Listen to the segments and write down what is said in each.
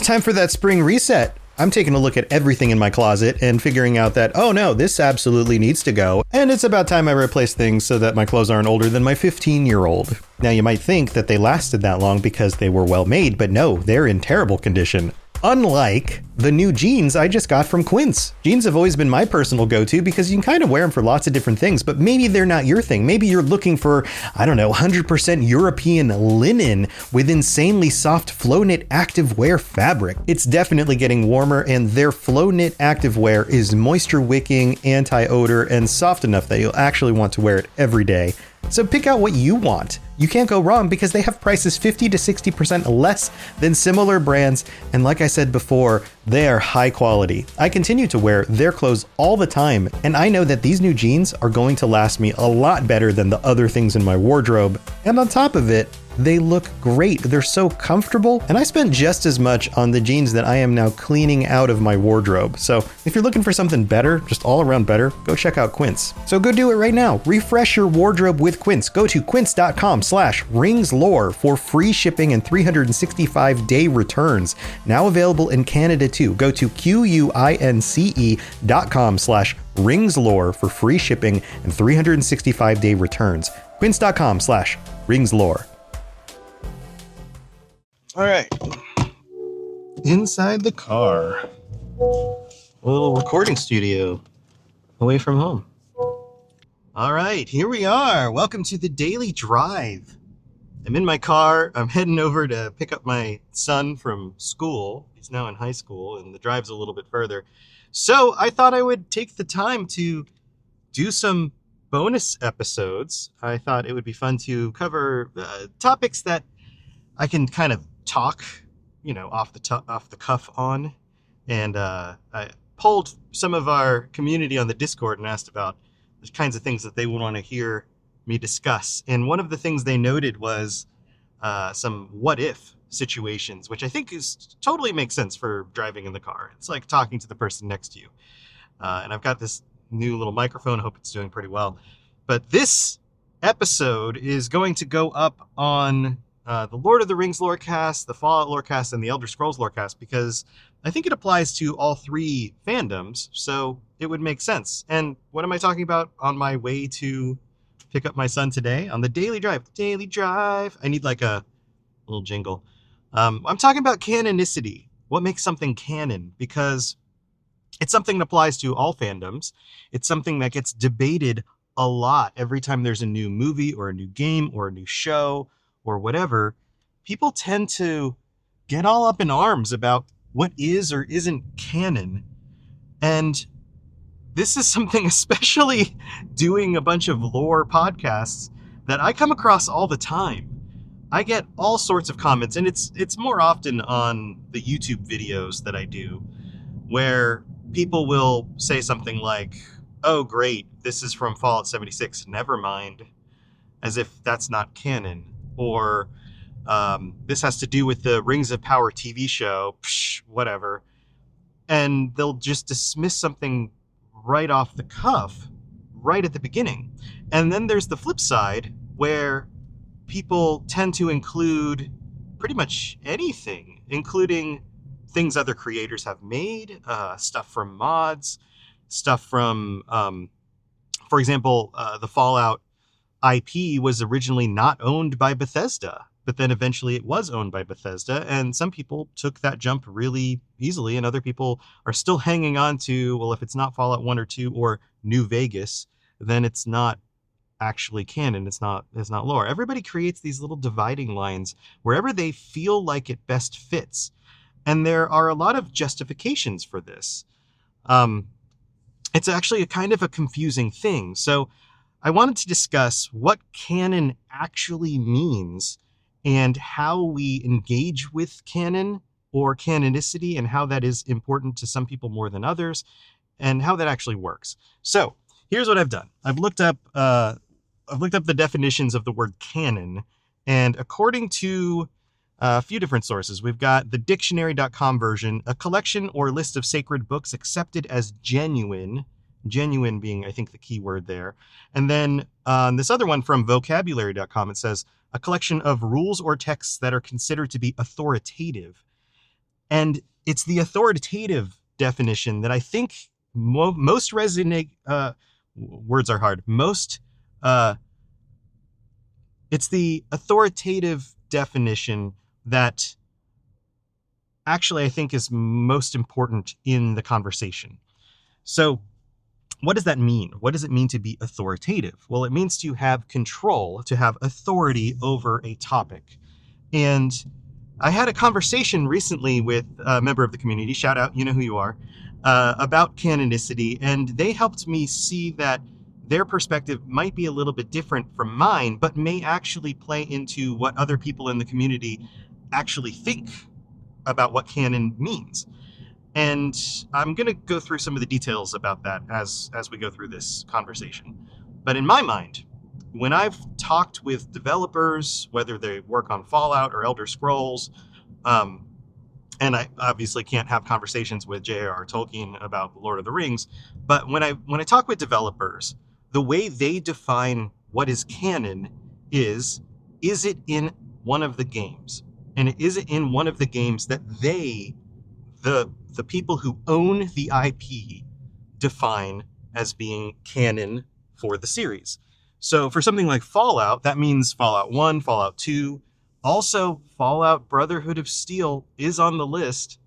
time for that spring reset. I'm taking a look at everything in my closet and figuring out that, oh no, this absolutely needs to go. And it's about time I replace things so that my clothes aren't older than my 15-year-old. Now you might think that they lasted that long because they were well made, but no, they're in terrible condition. Unlike the new jeans I just got from Quince. Jeans have always been my personal go-to because you can kind of wear them for lots of different things, but maybe they're not your thing. Maybe you're looking for, 100% European linen with insanely soft flow knit activewear fabric. It's definitely getting warmer, and their flow knit activewear is moisture wicking, anti-odor, and soft enough that you'll actually want to wear it every day. So pick out what you want. You can't go wrong because they have prices 50 to 60% less than similar brands. And like I said before, they are high quality. I continue to wear their clothes all the time, and I know that these new jeans are going to last me a lot better than the other things in my wardrobe. And on top of it, they look great. They're so comfortable, and I spent just as much on the jeans that I am now cleaning out of my wardrobe. So if you're looking for something better, just all around better, go check out Quince. So go do it right now. Refresh your wardrobe with Quince. Go to quince.com/ringslore for free shipping and 365-day returns. Now available in Canada too. Go to quince.com/ringslore for free shipping and 365-day returns. Quince.com/ringslore. All right, inside the car, a little recording studio away from home. All right, here we are. Welcome to the Daily Drive. I'm in my car. I'm heading over to pick up my son from school. He's now in high school, and the drive's a little bit further. So I thought I would take the time to do some bonus episodes. I thought it would be fun to cover topics that I can kind of talk, off the cuff on. And I polled some of our community on the Discord and asked about the kinds of things that they would want to hear me discuss. And one of the things they noted was some what if situations, which I think totally makes sense for driving in the car. It's like talking to the person next to you. And I've got this new little microphone. I hope it's doing pretty well. But this episode is going to go up on the Lord of the Rings Lorecast, the Fallout Lorecast, and the Elder Scrolls Lorecast, because I think it applies to all three fandoms, so it would make sense. And what am I talking about on my way to pick up my son today? On the Daily Drive. Daily Drive. I need like a little jingle. I'm talking about canonicity. What makes something canon? Because it's something that applies to all fandoms. It's something that gets debated a lot every time there's a new movie or a new game or a new show or whatever. People tend to get all up in arms about what is or isn't canon. And this is something, especially doing a bunch of lore podcasts, that I come across all the time. I get all sorts of comments, and it's more often on the YouTube videos that I do, where people will say something like, oh great, this is from Fallout 76, never mind, as if that's not canon. Or this has to do with the Rings of Power TV show, whatever. And they'll just dismiss something right off the cuff, right at the beginning. And then there's the flip side, where people tend to include pretty much anything, including things other creators have made, stuff from mods, stuff from, for example, the Fallout IP was originally not owned by Bethesda, but then eventually it was owned by Bethesda, and some people took that jump really easily, and other people are still hanging on to, well, if it's not Fallout 1 or 2 or New Vegas, then it's not actually canon, it's not lore. Everybody creates these little dividing lines wherever they feel like it best fits, and there are a lot of justifications for this. It's actually a kind of a confusing thing, so I wanted to discuss what canon actually means and how we engage with canon or canonicity, and how that is important to some people more than others, and how that actually works. So here's what I've done. I've looked up the definitions of the word canon, and according to a few different sources, we've got the dictionary.com version, a collection or list of sacred books accepted as genuine being, I think, the key word there. And then this other one from vocabulary.com, it says a collection of rules or texts that are considered to be authoritative. And it's the authoritative definition that I think most resonate. Words are hard. It's the authoritative definition that actually I think is most important in the conversation. So what does that mean? What does it mean to be authoritative? Well, it means to have control, to have authority over a topic. And I had a conversation recently with a member of the community, shout out, you know who you are, about canonicity, and they helped me see that their perspective might be a little bit different from mine, but may actually play into what other people in the community actually think about what canon means. And I'm going to go through some of the details about that as we go through this conversation. But in my mind, when I've talked with developers, whether they work on Fallout or Elder Scrolls, and I obviously can't have conversations with J.R.R. Tolkien about Lord of the Rings, but when I talk with developers, the way they define what is canon is it in one of the games? And is it in one of the games that they, the people who own the IP, define as being canon for the series? So for something like Fallout, that means Fallout 1, Fallout 2. Also, Fallout Brotherhood of Steel is on the list.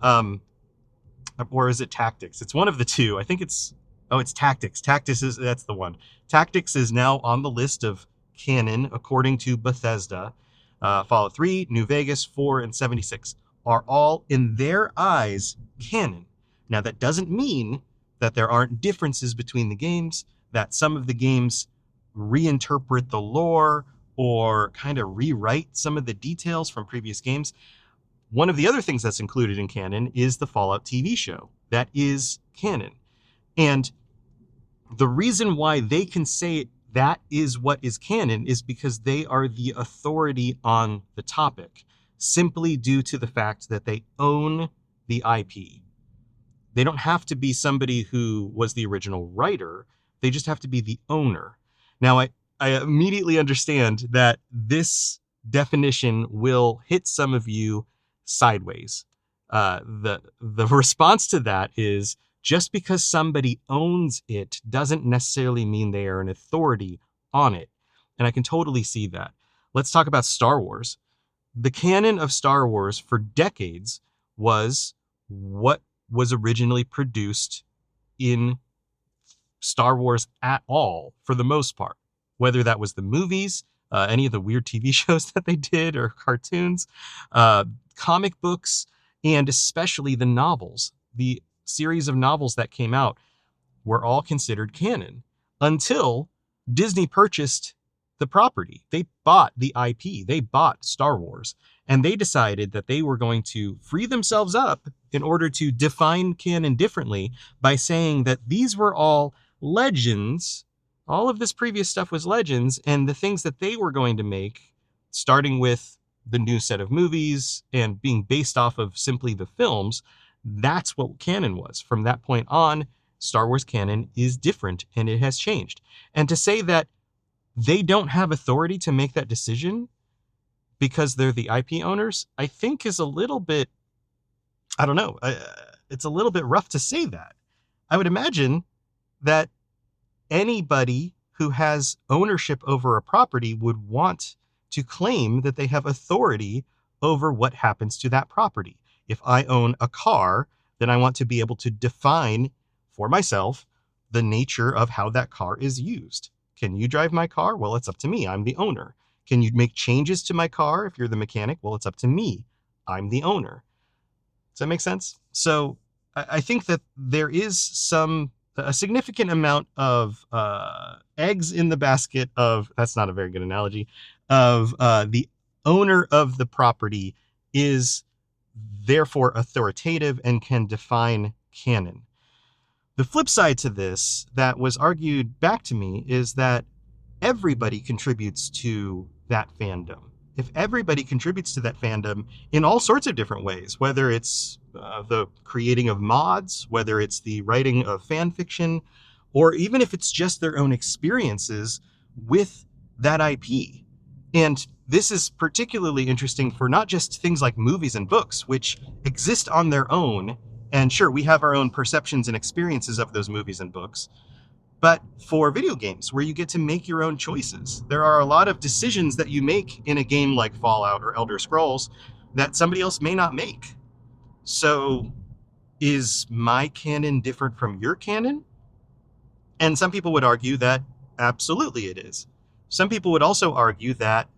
Or is it Tactics? It's one of the two. I think it's Tactics. That's the one. Tactics is now on the list of canon, according to Bethesda. Fallout 3, New Vegas, 4, and 76 are all, in their eyes, canon. Now, that doesn't mean that there aren't differences between the games, that some of the games reinterpret the lore or kind of rewrite some of the details from previous games. One of the other things that's included in canon is the Fallout TV show. That is canon. And the reason why they can say that is what is canon is because they are the authority on the topic, simply due to the fact that they own the IP. They don't have to be somebody who was the original writer. They just have to be the owner. Now, I immediately understand that this definition will hit some of you sideways. The response to that is, just because somebody owns it doesn't necessarily mean they are an authority on it. And I can totally see that. Let's talk about Star Wars. The canon of Star Wars for decades was what was originally produced in Star Wars at all, for the most part. Whether that was the movies, any of the weird TV shows that they did, or cartoons, comic books, and especially the novels. The series of novels that came out were all considered canon until Disney purchased the property. They bought the IP. They bought Star Wars, and they decided that they were going to free themselves up in order to define canon differently by saying that these were all legends. All of this previous stuff was legends, and the things that they were going to make, starting with the new set of movies and being based off of simply the films, that's what canon was. From that point on, Star Wars canon is different, and it has changed. And to say that they don't have authority to make that decision because they're the IP owners, I think is a little bit, I don't know, it's a little bit rough to say that. I would imagine that anybody who has ownership over a property would want to claim that they have authority over what happens to that property. If I own a car, then I want to be able to define for myself the nature of how that car is used. Can you drive my car? Well, it's up to me. I'm the owner. Can you make changes to my car if you're the mechanic? Well, it's up to me. I'm the owner. Does that make sense? So I think that there is a significant amount of eggs in the basket of, that's not a very good analogy, of the owner of the property is therefore authoritative and can define canon. The flip side to this that was argued back to me is that everybody contributes to that fandom. If everybody contributes to that fandom in all sorts of different ways, whether it's the creating of mods, whether it's the writing of fan fiction, or even if it's just their own experiences with that IP. And this is particularly interesting for not just things like movies and books, which exist on their own. And sure, we have our own perceptions and experiences of those movies and books, but for video games where you get to make your own choices. There are a lot of decisions that you make in a game like Fallout or Elder Scrolls that somebody else may not make. So is my canon different from your canon? And some people would argue that absolutely it is. Some people would also argue that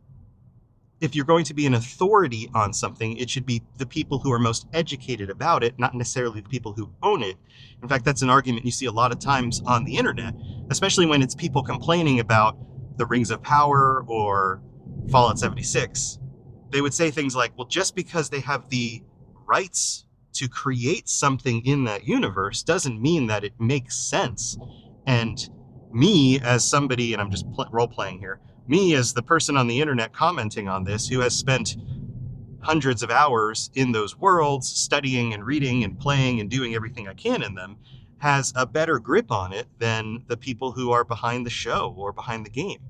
if you're going to be an authority on something, it should be the people who are most educated about it, not necessarily the people who own it. In fact, that's an argument you see a lot of times on the internet, especially when it's people complaining about the Rings of Power or Fallout 76. They would say things like, well, just because they have the rights to create something in that universe doesn't mean that it makes sense. And me as somebody, and I'm just role-playing here, me as the person on the internet commenting on this who has spent hundreds of hours in those worlds studying and reading and playing and doing everything I can in them, has a better grip on it than the people who are behind the show or behind the game.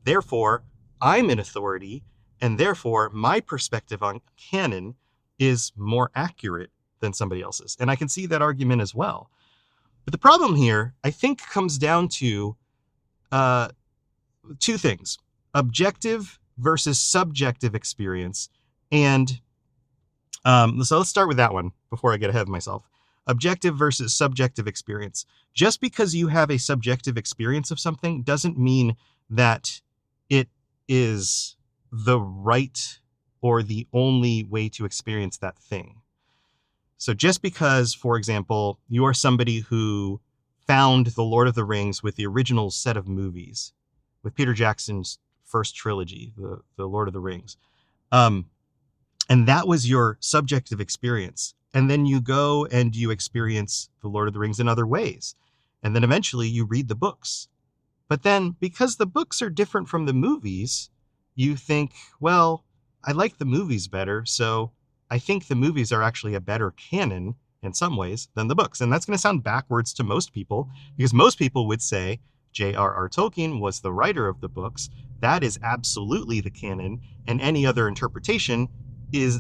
Therefore, I'm an authority, and therefore my perspective on canon is more accurate than somebody else's. And I can see that argument as well. But the problem here, I think, comes down to two things: objective versus subjective experience. And so let's start with that one before I get ahead of myself. Objective versus subjective experience. Just because you have a subjective experience of something doesn't mean that it is the right or the only way to experience that thing. So just because, for example, you are somebody who found The Lord of the Rings with the original set of movies, with Peter Jackson's first trilogy, the Lord of the Rings, and that was your subjective experience, and then you go and you experience The Lord of the Rings in other ways, and then eventually you read the books. But then, because the books are different from the movies, you think, well, I like the movies better, so I think the movies are actually a better canon in some ways than the books. And that's going to sound backwards to most people, because most people would say J.R.R. Tolkien was the writer of the books. That is absolutely the canon, and any other interpretation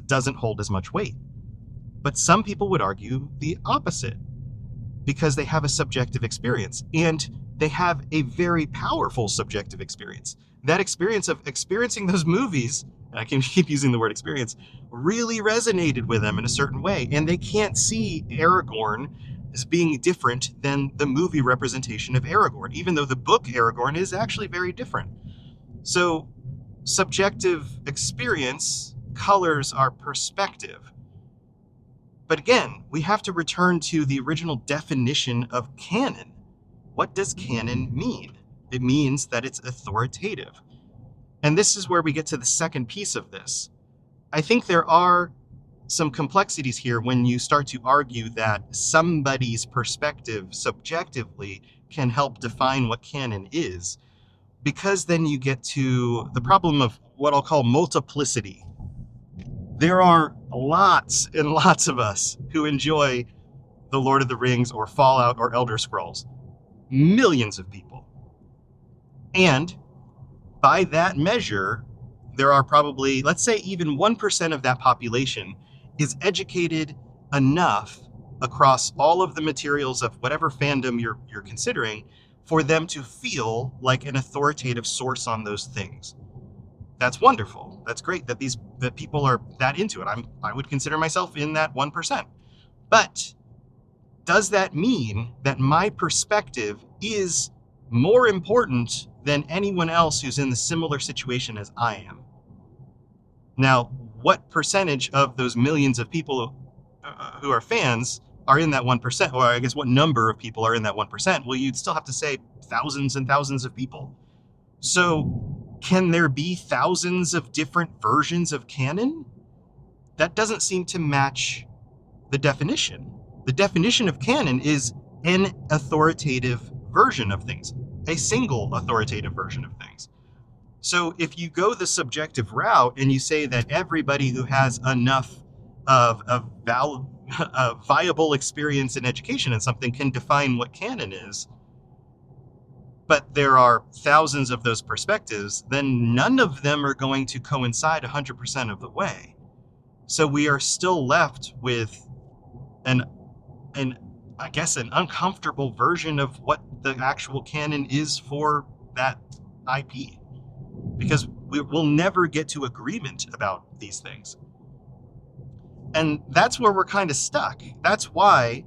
doesn't hold as much weight. But some people would argue the opposite, because they have a subjective experience, and they have a very powerful subjective experience. That experience of experiencing those movies, and I can keep using the word experience, really resonated with them in a certain way, and they can't see Aragorn as being different than the movie representation of Aragorn, even though the book Aragorn is actually very different. So subjective experience colors our perspective. But again, we have to return to the original definition of canon. What does canon mean? It means that it's authoritative. And this is where we get to the second piece of this. I think there are some complexities here when you start to argue that somebody's perspective subjectively can help define what canon is, because then you get to the problem of what I'll call multiplicity. There are lots and lots of us who enjoy The Lord of the Rings or Fallout or Elder Scrolls. Millions of people. And by that measure, there are probably, let's say even 1% of that population is educated enough across all of the materials of whatever fandom you're considering for them to feel like an authoritative source on those things. That's wonderful. That's great that people are that into it. I would consider myself in that 1%. But does that mean that my perspective is more important than anyone else who's in the similar situation as I am? Now, what percentage of those millions of people who are fans are in that 1%? Or I guess what number of people are in that 1%? Well, you'd still have to say thousands and thousands of people. So can there be thousands of different versions of canon? That doesn't seem to match the definition. The definition of canon is an authoritative version of things, a single authoritative version of things. So if you go the subjective route and you say that everybody who has enough of a viable experience in education in something can define what canon is, but there are thousands of those perspectives, then none of them are going to coincide 100% of the way. So we are still left with an I guess an uncomfortable version of what the actual canon is for that IP, because we'll never get to agreement about these things. And that's where we're kind of stuck. That's why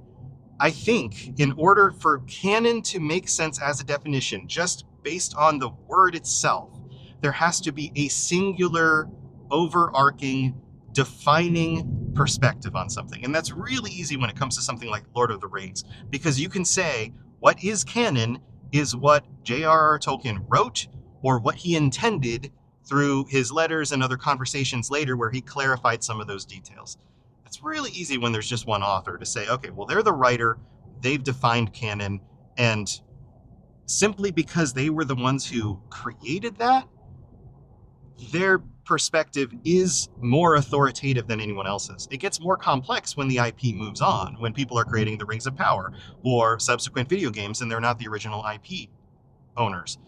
I think in order for canon to make sense as a definition, just based on the word itself, there has to be a singular, overarching, defining perspective on something. And that's really easy when it comes to something like Lord of the Rings, because you can say what is canon is what J.R.R. Tolkien wrote or what he intended through his letters and other conversations later where he clarified some of those details. It's really easy when there's just one author to say, okay, well, they're the writer, they've defined canon, and simply because they were the ones who created that, their perspective is more authoritative than anyone else's. It gets more complex when the IP moves on, when people are creating the Rings of Power or subsequent video games and they're not the original IP owners.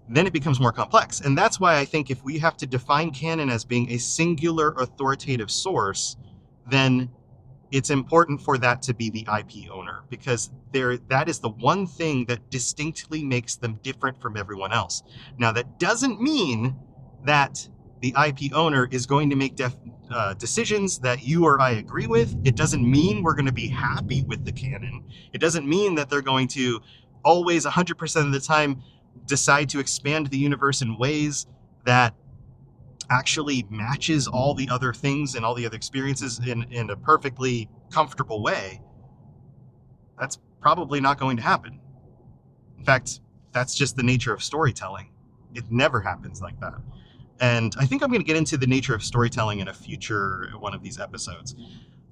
Then it becomes more complex. And that's why I think if we have to define canon as being a singular authoritative source, then it's important for that to be the IP owner, because that is the one thing that distinctly makes them different from everyone else. Now, that doesn't mean that the IP owner is going to make decisions that you or I agree with. It doesn't mean we're going to be happy with the canon. It doesn't mean that they're going to always 100% of the time decide to expand the universe in ways that actually matches all the other things and all the other experiences in a perfectly comfortable way. That's probably not going to happen. In fact, that's just the nature of storytelling. It never happens like that. And I think I'm going to get into the nature of storytelling in a future one of these episodes.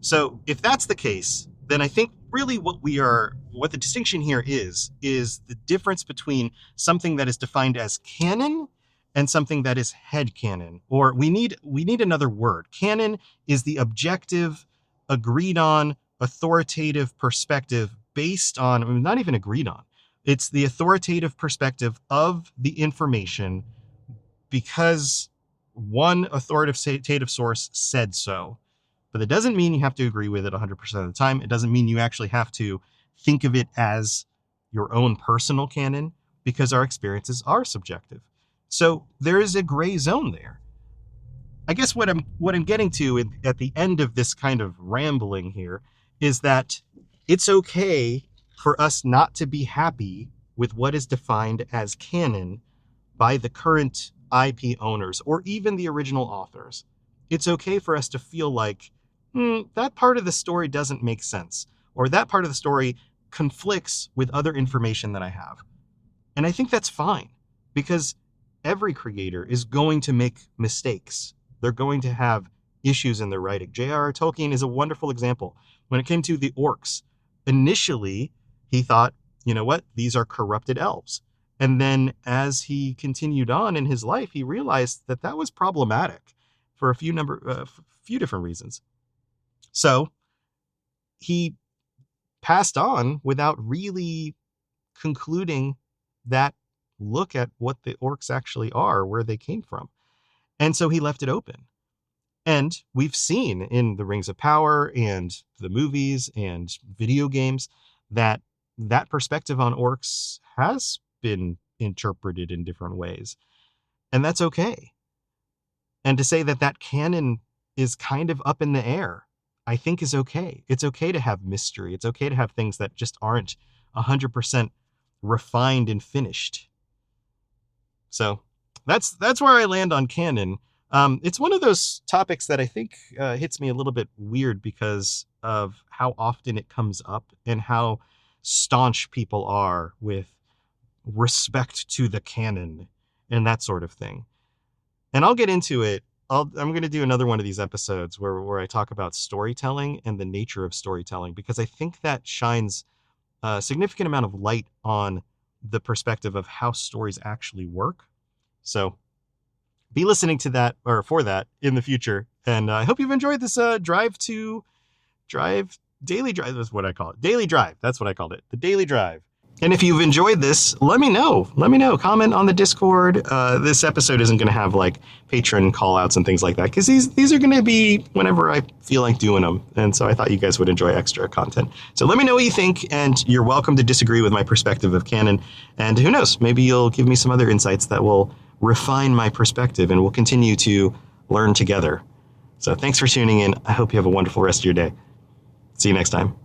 So if that's the case, then I think really what the distinction here is the difference between something that is defined as canon and something that is headcanon. Or we need another word. Canon is the objective, agreed on, authoritative perspective based on, not even agreed on. It's the authoritative perspective of the information because one authoritative source said so. But it doesn't mean you have to agree with it 100% of the time. It doesn't mean you actually have to think of it as your own personal canon, because our experiences are subjective. So there is a gray zone there. I guess what I'm getting to at the end of this kind of rambling here is that it's okay for us not to be happy with what is defined as canon by the current IP owners or even the original authors. It's okay for us to feel like, that part of the story doesn't make sense, or that part of the story conflicts with other information that I have. And I think that's fine, because every creator is going to make mistakes. They're going to have issues in their writing. J.R.R. Tolkien is a wonderful example. When it came to the orcs, initially he thought, you know what, these are corrupted elves. And then as he continued on in his life, he realized that that was problematic for a few different reasons. So he passed on without really concluding that look at what the orcs actually are, where they came from. And so he left it open. And we've seen in the Rings of Power and the movies and video games that perspective on orcs has been interpreted in different ways. And that's okay. And to say that canon is kind of up in the air, I think is okay. It's okay to have mystery. It's okay to have things that just aren't 100% refined and finished. So that's where I land on canon. It's one of those topics that I think hits me a little bit weird because of how often it comes up and how staunch people are with respect to the canon and that sort of thing. And I'll get into it. I'm going to do another one of these episodes where I talk about storytelling and the nature of storytelling, because I think that shines a significant amount of light on the perspective of how stories actually work. So be listening to that, or for that, in the future. And I hope you've enjoyed this daily drive is what I call it. Daily drive. That's what I called it. The daily drive. And if you've enjoyed this, let me know. Let me know. Comment on the Discord. This episode isn't going to have like patron call outs and things like that, because these are going to be whenever I feel like doing them. And so I thought you guys would enjoy extra content. So let me know what you think, and you're welcome to disagree with my perspective of Canon. And who knows, maybe you'll give me some other insights that will refine my perspective, and we'll continue to learn together. So thanks for tuning in. I hope you have a wonderful rest of your day. See you next time.